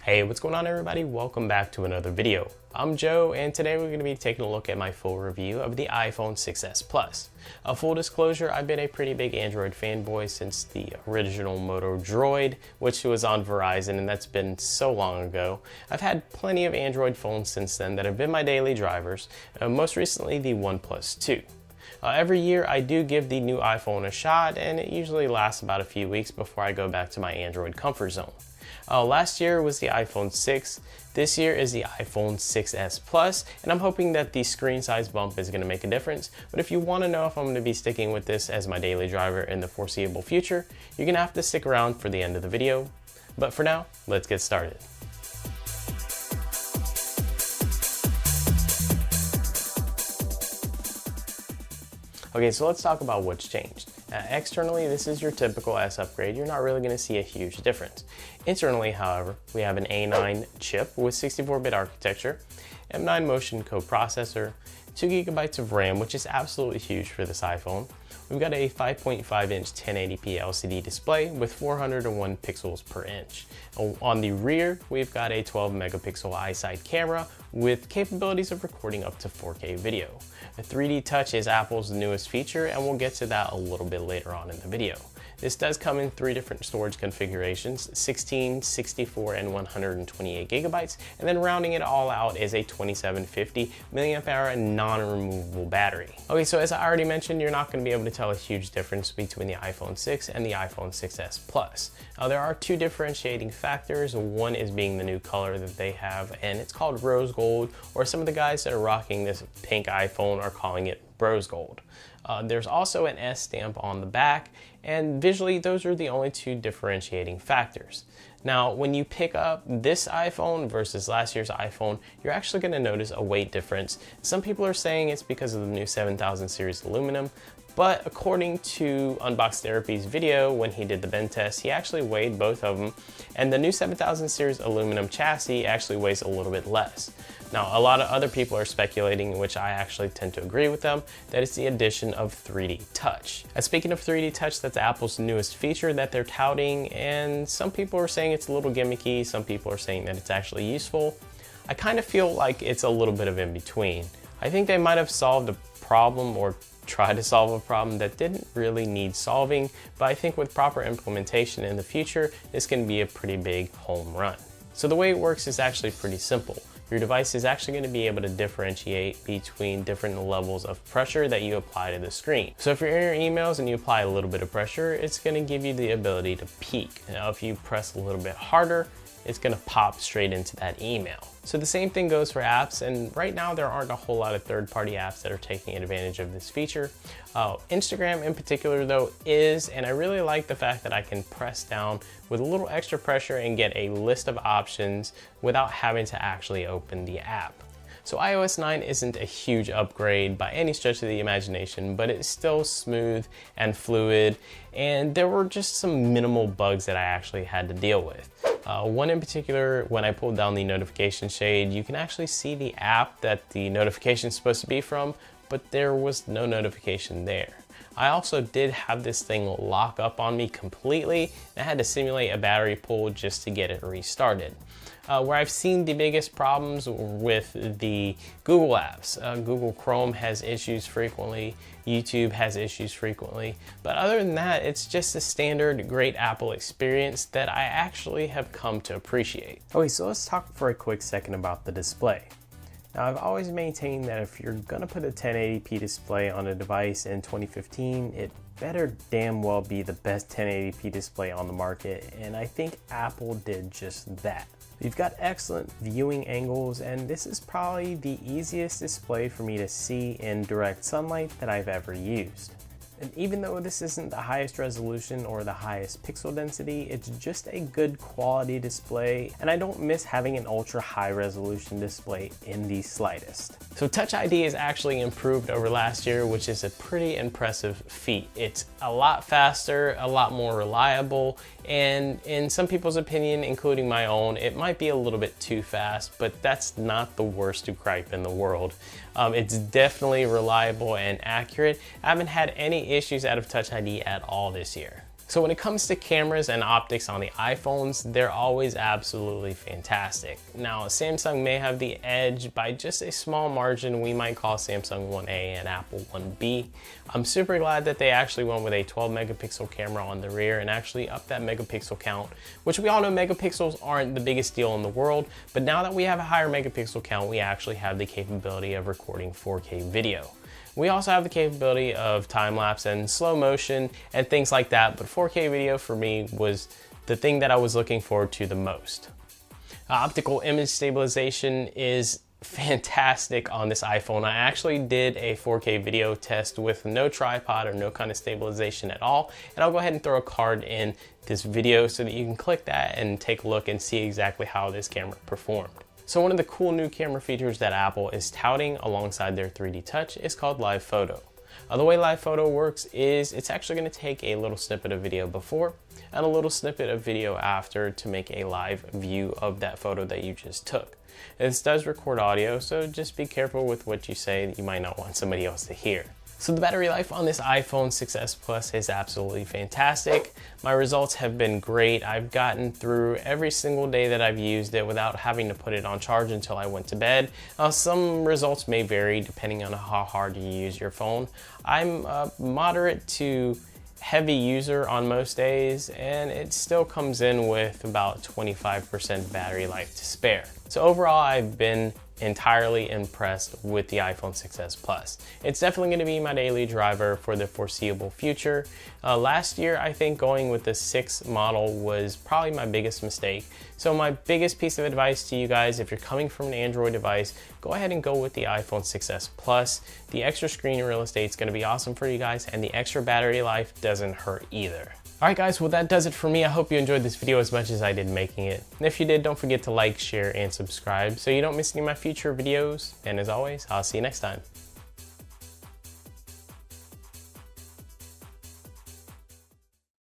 Hey, what's going on everybody? Welcome back to another video. I'm Joe, and today we're going to be taking a look at my full review of the iPhone 6s Plus. A full disclosure, I've been a pretty big Android fanboy since the original Moto Droid, which was on Verizon, and that's been so long ago. I've had plenty of Android phones since then that have been my daily drivers, most recently the OnePlus 2. Every year I do give the new iPhone a shot, and it usually lasts about a few weeks before I go back to my Android comfort zone. Last year was the iPhone 6, this year is the iPhone 6s Plus, and I'm hoping that the screen size bump is going to make a difference. But if you want to know if I'm going to be sticking with this as my daily driver in the foreseeable future, you're going to have to stick around for the end of the video. But for now, let's get started. Okay, so let's talk about what's changed. Externally, this is your typical S upgrade. You're not really going to see a huge difference. Internally, however, we have an A9 chip with 64-bit architecture, M9 Motion coprocessor, 2 GB of RAM, which is absolutely huge for this iPhone. We've got a 5.5-inch 1080p LCD display with 401 pixels per inch. On the rear, we've got a 12-megapixel iSight camera with capabilities of recording up to 4K video. 3D Touch is Apple's newest feature, and we'll get to that a little bit later on in the video. This does come in 3 different storage configurations, 16, 64, and 128 gigabytes, and then rounding it all out is a 2750 mAh non-removable battery. Okay, so as I already mentioned, you're not going to be able to tell a huge difference between the iPhone 6 and the iPhone 6s Plus. There are 2 differentiating factors. One is being the new color that they have, and it's called rose gold, or some of the guys that are rocking this pink iPhone are calling it rose gold. There's also an S stamp on the back, and visually those are the only 2 differentiating factors. Now, when you pick up this iPhone versus last year's iPhone, you're actually going to notice a weight difference. Some people are saying it's because of the new 7000 series aluminum, but according to Unbox Therapy's video, when he did the bend test, he actually weighed both of them, and the new 7000 series aluminum chassis actually weighs a little bit less. Now, a lot of other people are speculating, which I actually tend to agree with them, that it's the addition of 3D Touch. And speaking of 3D Touch, that's Apple's newest feature that they're touting, and some people are saying it's a little gimmicky, some people are saying that it's actually useful. I kind of feel like it's a little bit of in between. I think they might have solved a problem or try to solve a problem that didn't really need solving, but I think with proper implementation in the future, this can be a pretty big home run. So the way it works is actually pretty simple. Your device is actually going to be able to differentiate between different levels of pressure that you apply to the screen. So if you're in your emails and you apply a little bit of pressure, it's going to give you the ability to peek. Now, if you press a little bit harder, it's going to pop straight into that email. So the same thing goes for apps, and right now there aren't a whole lot of third-party apps that are taking advantage of this feature. Instagram in particular though is, and I really like the fact that I can press down with a little extra pressure and get a list of options without having to actually open the app. So iOS 9 isn't a huge upgrade by any stretch of the imagination, but it's still smooth and fluid, and there were just some minimal bugs that I actually had to deal with. One in particular, when I pulled down the notification shade, you can actually see the app that the notification is supposed to be from, but there was no notification there. I also did have this thing lock up on me completely, and I had to simulate a battery pull just to get it restarted. Where I've seen the biggest problems with the Google apps. Google Chrome has issues frequently, YouTube has issues frequently, but other than that, it's just a standard great Apple experience that I actually have come to appreciate. Okay, so let's talk for a quick second about the display. Now, I've always maintained that if you're gonna put a 1080p display on a device in 2015, it better damn well be the best 1080p display on the market, and I think Apple did just that. You've got excellent viewing angles, and this is probably the easiest display for me to see in direct sunlight that I've ever used. And even though this isn't the highest resolution or the highest pixel density, it's just a good quality display, and I don't miss having an ultra high resolution display in the slightest. So Touch ID is actually improved over last year, which is a pretty impressive feat. It's a lot faster, a lot more reliable, and in some people's opinion, including my own, it might be a little bit too fast, but that's not the worst gripe in the world. It's definitely reliable and accurate. I haven't had any issues out of Touch ID at all this year. So when it comes to cameras and optics on the iPhones, they're always absolutely fantastic. Now, Samsung may have the edge by just a small margin. We might call Samsung 1A and Apple 1B. I'm super glad that they actually went with a 12 megapixel camera on the rear and actually upped that megapixel count, which we all know megapixels aren't the biggest deal in the world, but now that we have a higher megapixel count, we actually have the capability of recording 4K video. We also have the capability of time-lapse and slow motion and things like that, but 4K video for me was the thing that I was looking forward to the most. Optical image stabilization is fantastic on this iPhone. I actually did a 4K video test with no tripod or no kind of stabilization at all, and I'll go ahead and throw a card in this video so that you can click that and take a look and see exactly how this camera performed. So one of the cool new camera features that Apple is touting alongside their 3D Touch is called Live Photo. The way Live Photo works is it's actually going to take a little snippet of video before and a little snippet of video after to make a live view of that photo that you just took. This does record audio, so just be careful with what you say. You might not want somebody else to hear. So the battery life on this iPhone 6s Plus is absolutely fantastic. My results have been great. I've gotten through every single day that I've used it without having to put it on charge until I went to bed. Some results may vary depending on how hard you use your phone. I'm a moderate to heavy user on most days, and it still comes in with about 25% battery life to spare. So overall, I've been entirely impressed with the iPhone 6s Plus. It's definitely going to be my daily driver for the foreseeable future. Last year, I think going with the 6 model was probably my biggest mistake. So my biggest piece of advice to you guys, if you're coming from an Android device, go ahead and go with the iPhone 6s Plus. The extra screen real estate is going to be awesome for you guys, and the extra battery life doesn't hurt either. Alright guys, well that does it for me. I hope you enjoyed this video as much as I did making it. And if you did, don't forget to like, share, and subscribe so you don't miss any of my future videos. And as always, I'll see you next time.